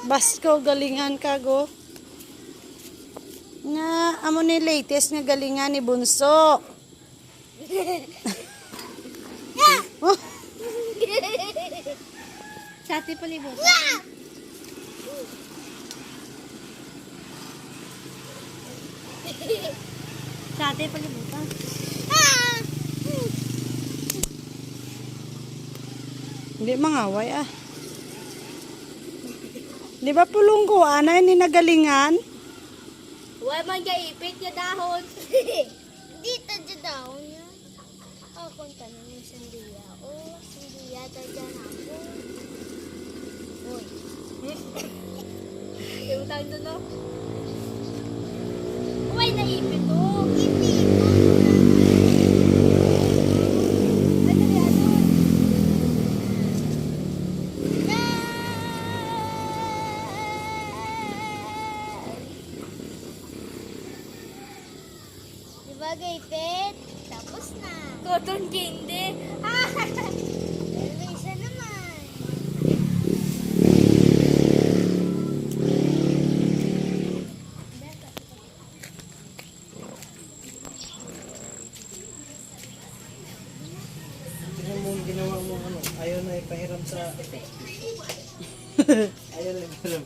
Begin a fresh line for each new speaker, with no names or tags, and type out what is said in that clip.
Basko, galingan ka, go. Nga, amo ni latest nga galingan ni Bunso. Oh,
Sa ati palibutan. Sa ati palibutan.
hindi mangaway ah. Di ba pulong ko, anay ni nagalingan?
Huwag man ka ipit niya dahon.
Dito dyan daw niya. Ako ang tanong yung sandiya. Oh, sandiya tayo dyan ako. Uy.
Yung tawag doon, no?
Uy, naipit ko. Ipit ko.
Ano yan?
Diba gaipit? Tapos na.
Cotton candy.
Pero isa naman.
Tingnan mo yung ginawa mo ano. Ayaw na ipahiram sa... Ayaw na ipahiram.